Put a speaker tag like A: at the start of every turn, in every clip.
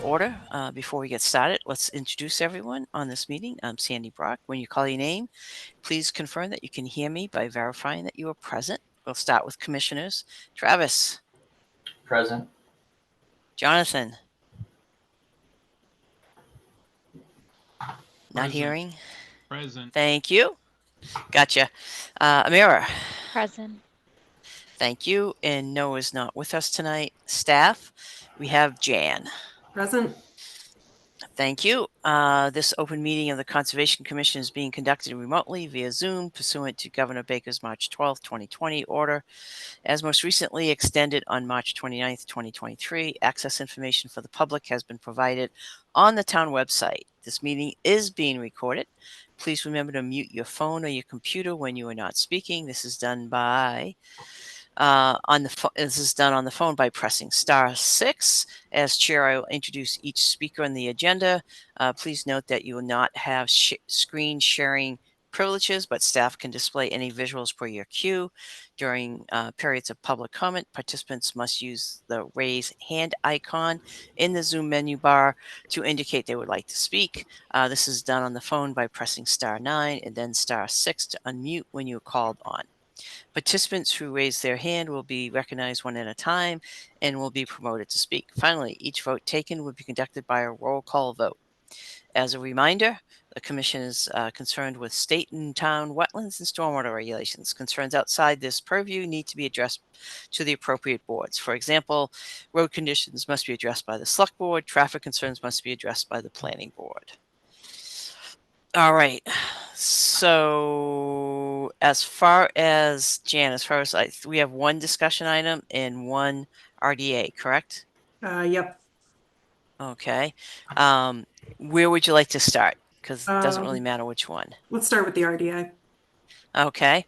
A: Order. Before we get started, let's introduce everyone on this meeting. I'm Sandy Brock. When you call your name, please confirm that you can hear me by verifying that you are present. We'll start with commissioners. Travis,
B: Present.
A: Jonathan, not
C: Present.
A: hearing.
C: Present.
A: Thank you. Gotcha. Amira,
D: Present.
A: thank you. And Noah is not with us tonight. Staff, we have Jan.
E: Present.
A: Thank you. This open meeting of the Conservation Commission is being conducted remotely via Zoom pursuant to Governor Baker's March 12th, 2020 order, as most recently extended on March 29th, 2023. Access information for the public has been provided on the town website. This meeting is being recorded. Please remember to mute your phone or your computer when you are not speaking. This is done by this is done on the phone by pressing *6. As chair, I will introduce each speaker on the agenda. Please note that you will not have screen sharing privileges, but staff can display any visuals per your queue. During periods of public comment, participants must use the raise hand icon in the Zoom menu bar to indicate they would like to speak. This is done on the phone by pressing *9 and then *6 to unmute when you are called on. Participants who raise their hand will be recognized one at a time and will be promoted to speak. Finally, each vote taken will be conducted by a roll call vote. As a reminder, the Commission is concerned with state and town wetlands and stormwater regulations. Concerns outside this purview need to be addressed to the appropriate boards. For example, road conditions must be addressed by the Select Board. Traffic concerns must be addressed by the Planning Board. All right. So as far as Jan, we have one discussion item and one RDA, correct?
E: Yep.
A: Okay. Where would you like to start? Because it doesn't really matter which one.
E: Let's start with the RDA.
A: Okay.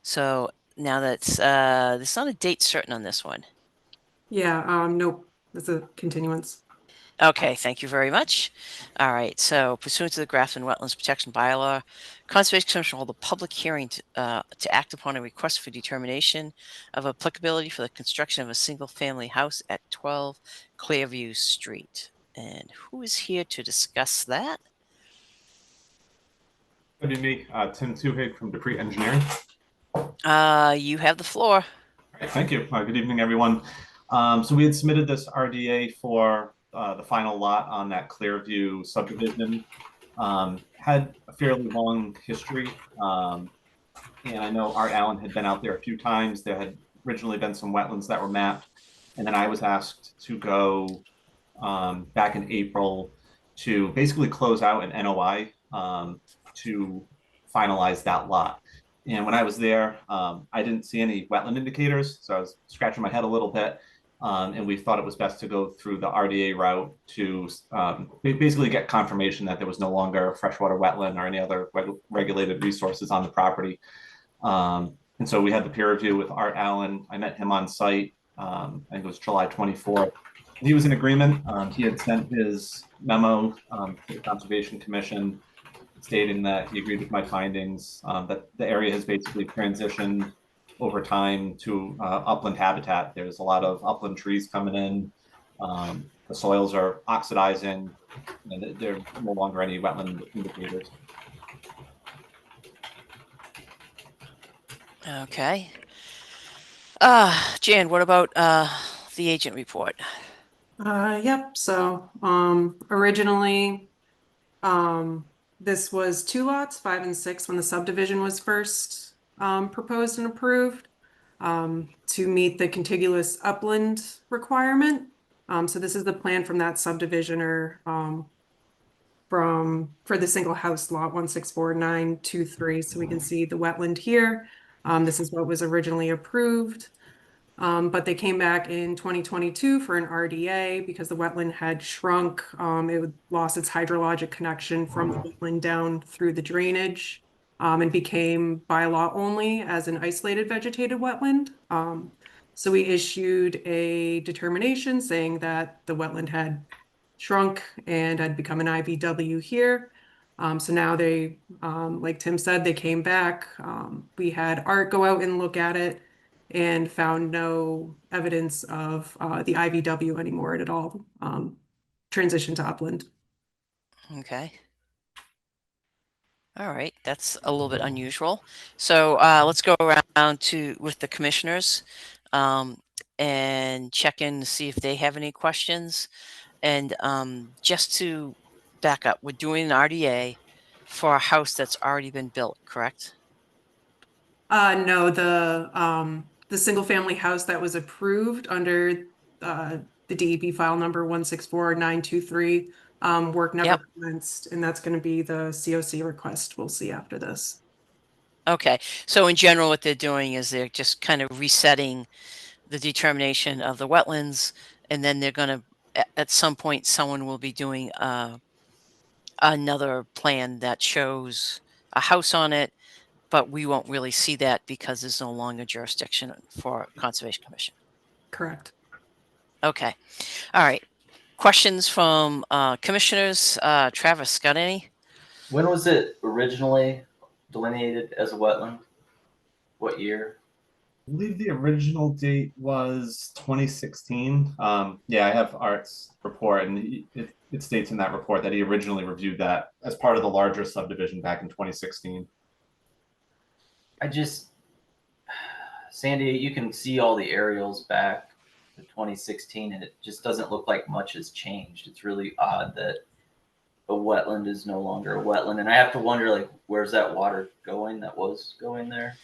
A: So now there's not a date certain on this one.
E: Yeah, nope. That's a continuance.
A: Okay, thank you very much. All right, so pursuant to the Grafton Wetlands Protection Bylaw, Conservation Commission will hold a public hearing to act upon a request for determination of applicability for the construction of a single-family house at 12 Clearview Street. And who is here to discuss that?
F: Good evening, Tim Tuhig from Dupree Engineering.
A: You have the floor.
F: All right, thank you. Good evening, everyone. So we had submitted this RDA for the final lot on that Clearview subdivision. Had a fairly long history, and I know Art Allen had been out there a few times. There had originally been some wetlands that were mapped, and then I was asked to go back in April to basically close out an NOI to finalize that lot. And when I was there, I didn't see any wetland indicators, so I was scratching my head a little bit. And we thought it was best to go through the RDA route to basically get confirmation that there was no longer freshwater wetland or any other regulated resources on the property. And so we had the peer review with Art Allen. I met him on site. I think it was July 24th. He was in agreement. He had sent his memo to the Conservation Commission stating that he agreed with my findings, that the area has basically transitioned over time to upland habitat. There's a lot of upland trees coming in. The soils are oxidizing, and there are no longer any wetland indicators.
A: Okay. Jan, what about the agent report?
E: Yep. So originally this was 2 lots, 5 and 6, when the subdivision was first proposed and approved to meet the contiguous upland requirement. So this is the plan from that subdivision or for the single house lot 164-923. So we can see the wetland here. This is what was originally approved. But they came back in 2022 for an RDA because the wetland had shrunk. It lost its hydrologic connection from the wetland down through the drainage and became by law only as an isolated vegetated wetland. So we issued a determination saying that the wetland had shrunk and had become an IVW here. So now they, like Tim said, they came back. We had Art go out and look at it and found no evidence of the IVW anymore at all. transition to upland.
A: Okay. All right, that's a little bit unusual. So let's go around with the commissioners and check in to see if they have any questions. And just to back up, we're doing an RDA for a house that's already been built, correct?
E: No, the single family house that was approved under the DEP file number 164-923, work never
A: Yep.
E: commenced, and that's going to be the COC request we'll see after this.
A: Okay, so in general, what they're doing is they're just kind of resetting the determination of the wetlands, and then they're going to, at some point, someone will be doing another plan that shows a house on it, but we won't really see that because there's no longer jurisdiction for Conservation Commission.
E: Correct.
A: Okay, all right. Questions from commissioners? Travis, got any?
B: When was it originally delineated as a wetland? What year?
F: I believe the original date was 2016. Yeah, I have Art's report, and it states in that report that he originally reviewed that as part of the larger subdivision back in 2016.
B: Sandy, you can see all the aerials back to 2016, and it just doesn't look like much has changed. It's really odd that a wetland is no longer a wetland. And I have to wonder, like, where's that water going that was going there?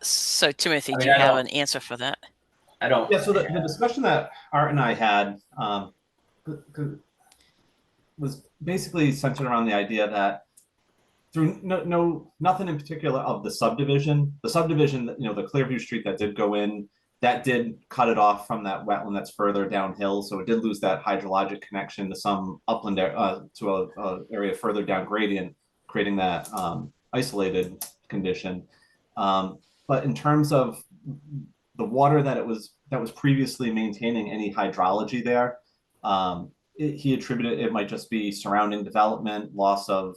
A: So, Timothy,
B: I mean,
A: do you
B: I
A: have
B: don't-
A: an answer for that?
B: I don't.
F: Yeah, so the discussion that Art and I had was basically centered around the idea that through nothing in particular of the subdivision, the Clearview Street that did go in, that did cut it off from that wetland that's further downhill. So it did lose that hydrologic connection to some upland to a area further down gradient, creating that isolated condition. But in terms of the water that was previously maintaining any hydrology there, he attributed it might just be surrounding development, loss of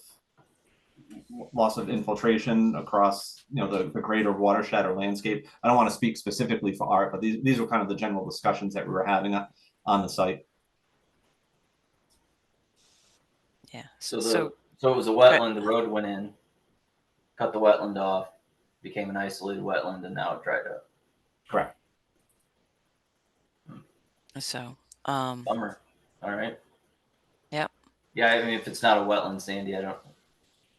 F: infiltration across the greater watershed or landscape. I don't want to speak specifically for Art, but these were kind of the general discussions that we were having on the site.
A: Yeah.
B: So it was a wetland. The road went in, cut the wetland off, became an isolated wetland, and now it dried up.
F: Correct.
A: So,
B: Bummer. All right.
A: Yep.
B: Yeah, I mean, if it's not a wetland, Sandy, I don't.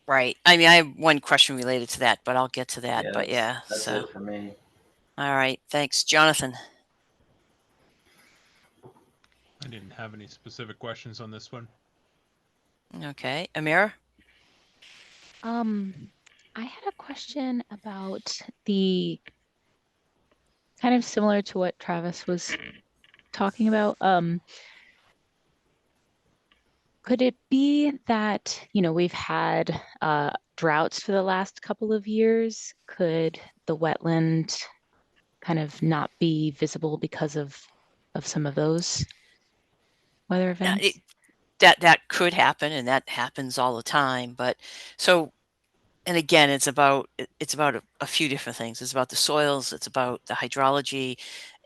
A: right. I mean, I have one question related to that, but I'll get to that. But yeah,
B: that's
A: so
B: it for me.
A: all right. Thanks, Jonathan.
C: I didn't have any specific questions on this one.
A: Okay, Amira.
D: I had a question about the kind of similar to what Travis was talking about. Could it be that, we've had droughts for the last couple of years? Could the wetland kind of not be visible because of some of those weather events?
A: That could happen, and that happens all the time. But so, and again, it's about a few different things. It's about the soils, it's about the hydrology,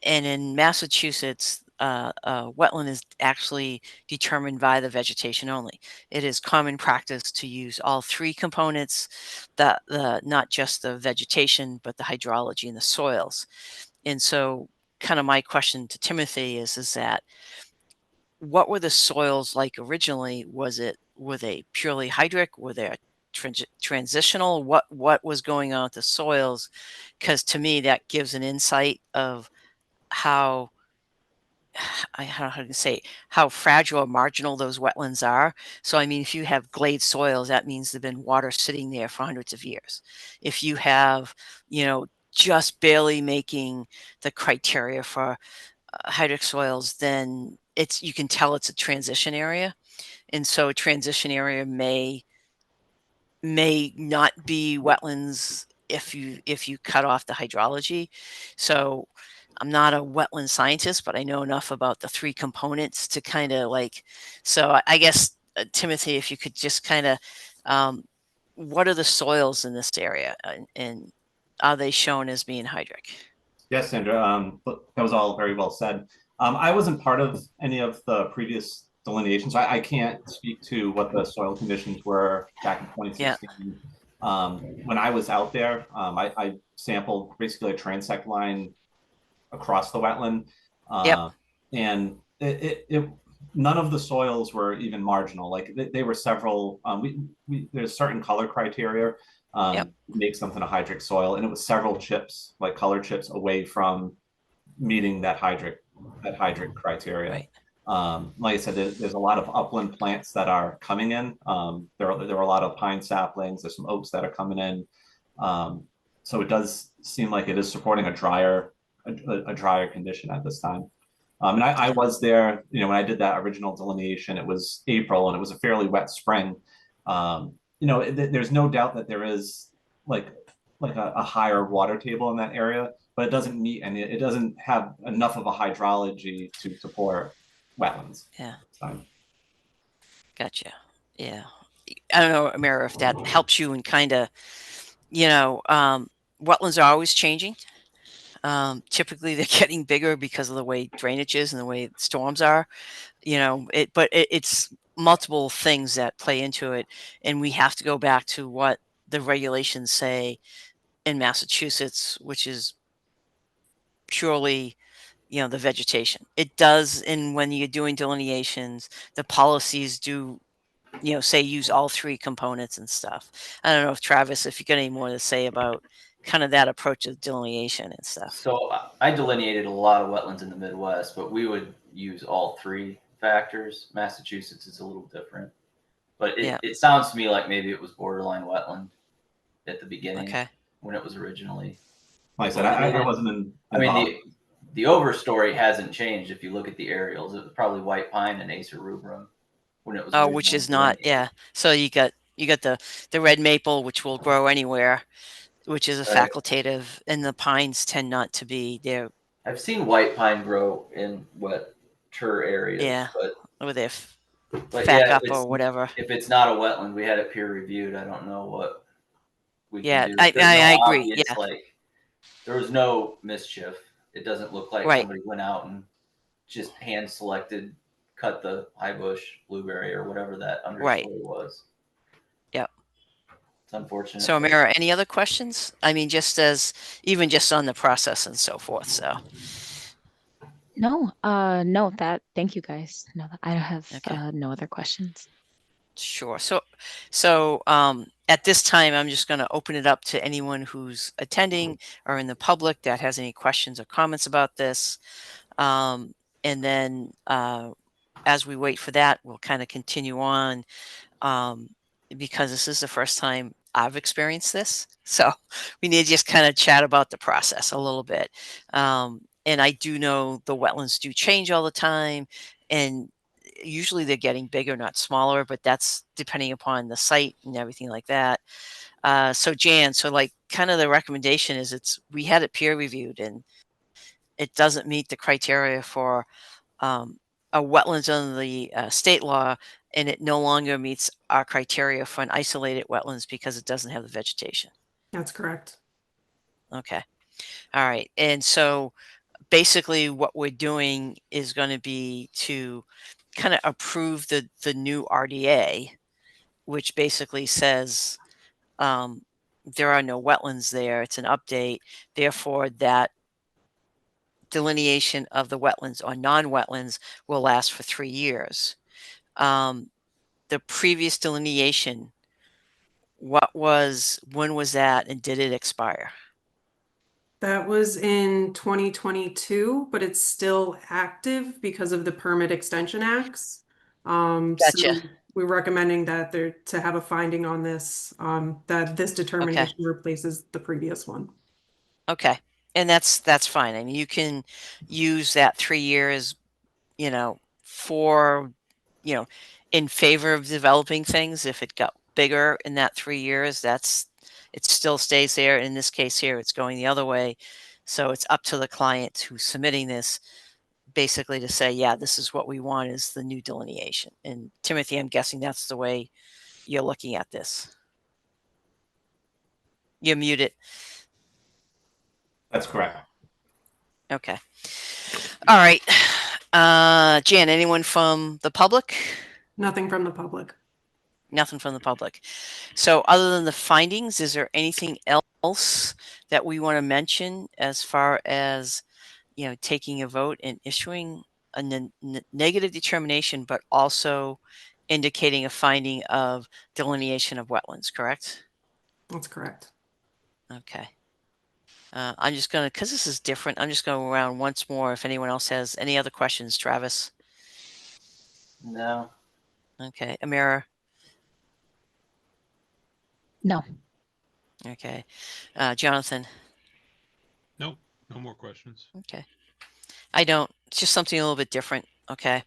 A: and in Massachusetts, wetland is actually determined by the vegetation only. It is common practice to use all three components, the not just the vegetation, but the hydrology and the soils. And so, kind of my question to Timothy is that what were the soils like originally? Were they purely hydric? Were they transitional? What was going on with the soils? Because to me, that gives an insight of how how fragile or marginal those wetlands are. So, I mean, if you have glade soils, that means there's been water sitting there for hundreds of years. If you have, just barely making the criteria for hydric soils, then you can tell it's a transition area. And so a transition area may not be wetlands if you cut off the hydrology. So I'm not a wetland scientist, but I know enough about the three components to kind of so I guess, Timothy, if you could just kind of, what are the soils in this area, and are they shown as being hydric?
F: Yes, Sandra. That was all very well said. I wasn't part of any of the previous delineations. I can't speak to what the soil conditions were back in 2016. When I was out there, I sampled basically a transect line across the wetland.
A: Yep.
F: And none of the soils were even marginal. Like they were several, there's certain color criteria,
A: Yep.
F: make something a hydric soil. And it was several chips, like color chips away from meeting that hydric criteria.
A: Right.
F: Like I said, there's a lot of upland plants that are coming in. There were a lot of pine saplings. There's some oaks that are coming in. So it does seem like it is supporting a drier condition at this time. And I was there, when I did that original delineation. It was April and it was a fairly wet spring. There's no doubt that there is like a higher water table in that area, but it doesn't meet and it doesn't have enough of a hydrology to support wetlands.
A: Yeah.
F: So,
A: Gotcha. Yeah. I don't know, Amira, if that helps you in kind of, wetlands are always changing. Typically they're getting bigger because of the way drainage is and the way storms are, but it's multiple things that play into it. And we have to go back to what the regulations say in Massachusetts, which is purely, the vegetation. It does. And when you're doing delineations, the policies do, say use all three components and stuff. I don't know if Travis, if you got any more to say about kind of that approach of delineation and stuff.
B: So I delineated a lot of wetlands in the Midwest, but we would use all three factors. Massachusetts is a little different, but it sounds to me like maybe it was borderline wetland at the beginning when it was originally.
F: Like I said, I wasn't in.
B: I mean, the overstory hasn't changed. If you look at the aerials, it was probably white pine and Acer rubrum when it was.
A: Oh, which is not, So you got the red maple, which will grow anywhere, which is a facultative, and the pines tend not to be there.
B: I've seen white pine grow in wetter areas, but
A: with their back up or whatever.
B: If it's not a wetland, we had it peer reviewed. I don't know what we can do.
A: I agree.
B: Like there was no mischief. It doesn't look like somebody went out and just hand selected, cut the high bush blueberry or whatever that understory was.
A: Yep.
B: It's unfortunate.
A: So, Amira, any other questions? I mean, just on the process and so forth. So.
D: No, thank you guys. No, I have no other questions.
A: Sure. So at this time, I'm just going to open it up to anyone who's attending or in the public that has any questions or comments about this. And then as we wait for that, we'll kind of continue on because this is the first time I've experienced this. So we need to just kind of chat about the process a little bit. And I do know the wetlands do change all the time, and usually they're getting bigger, not smaller, but that's depending upon the site and everything like that. So Jan, kind of the recommendation is we had it peer reviewed and it doesn't meet the criteria for a wetlands under the state law, and it no longer meets our criteria for an isolated wetlands because it doesn't have the vegetation.
E: That's correct.
A: Okay. All right. And so basically what we're doing is going to be to kind of approve the new RDA, which basically says there are no wetlands there. It's an update. Therefore, that delineation of the wetlands or non-wetlands will last for 3 years. The previous delineation, when was that, and did it expire?
E: That was in 2022, but it's still active because of the Permit Extension Acts.
A: Gotcha.
E: So we're recommending that to have a finding on this, that this determination replaces the previous one.
A: Okay. And that's fine. I mean, you can use that 3 years, for, in favor of developing things. If it got bigger in that 3 years, it still stays there. In this case here, it's going the other way. So it's up to the client who's submitting this basically to say, yeah, this is what we want is the new delineation. And Timothy, I'm guessing that's the way you're looking at this. You're muted.
F: That's correct.
A: Okay. All right. Jan, anyone from the public?
E: Nothing from the public.
A: Nothing from the public. So other than the findings, is there anything else that we want to mention as far as, taking a vote and issuing a negative determination, but also indicating a finding of delineation of wetlands, correct?
E: That's correct.
A: Okay. I'm just going to, because this is different, I'm just going to go around once more if anyone else has any other questions. Travis?
B: No.
A: Okay. Amira?
D: No.
A: Okay. Jonathan?
C: Nope, no more questions.
A: Okay. I don't. It's just something a little bit different. Okay.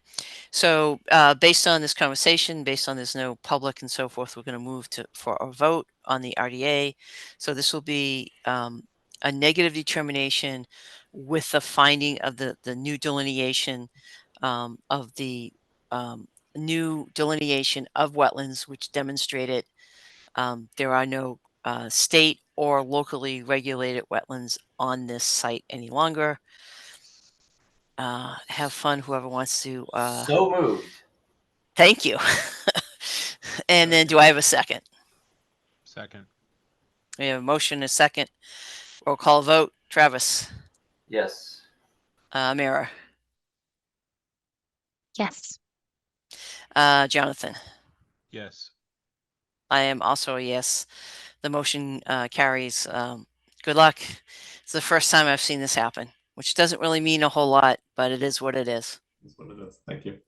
A: So based on this conversation, based on there's no public and so forth, we're going to move for a vote on the RDA. So this will be a negative determination with the finding of the new delineation of the new delineation of wetlands, which demonstrated there are no state or locally regulated wetlands on this site any longer. Have fun, whoever wants to.
B: So moved.
A: Thank you. And then do I have a second?
C: Second.
A: We have a motion and a second. Roll call vote. Travis?
B: Yes.
A: Mira?
D: Yes.
A: Jonathan?
C: Yes.
A: I am also a yes. The motion carries. Good luck. It's the first time I've seen this happen, which doesn't really mean a whole lot, but it is what it is.
F: That's what it is. Thank you.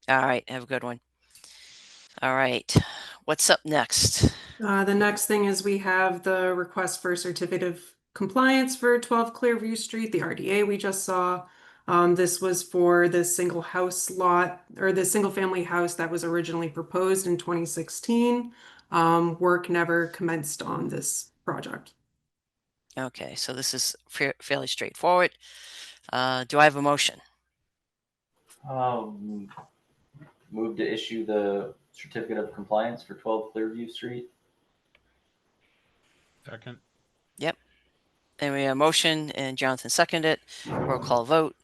A: All right. Have a good one. All right. What's up next?
E: The next thing is we have the request for certificate of compliance for 12 Clearview Street, the RDA we just saw. This was for the single house lot or the single family house that was originally proposed in 2016. Work never commenced on this project.
A: Okay. So this is fairly straightforward. Do I have a motion?
B: Move to issue the certificate of compliance for 12 Clearview Street.
C: Second.
A: And we have a motion and Jonathan seconded it. Roll call vote.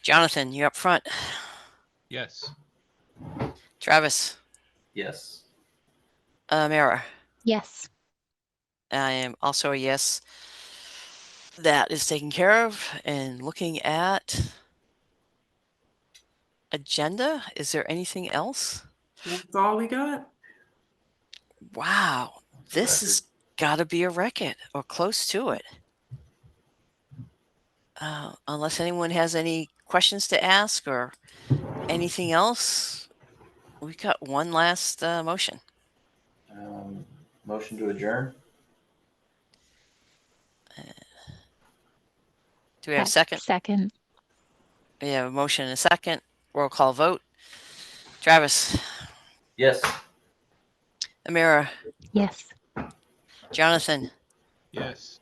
A: Jonathan, you're up front.
C: Yes.
A: Travis?
B: Yes.
A: Mira?
D: Yes.
A: I am also a yes. That is taken care of. And looking at agenda, is there anything else?
E: That's all we got.
A: Wow, this has got to be a record or close to it. Unless anyone has any questions to ask or anything else, we got one last motion.
B: Motion to adjourn.
A: Do we have a second?
D: Second.
A: We have a motion and a second. Roll call vote. Travis?
B: Yes.
A: Amira?
D: Yes.
A: Jonathan?
C: Yes.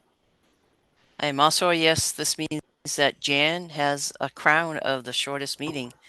A: I am also a yes. This means that Jan has a crown of the shortest meeting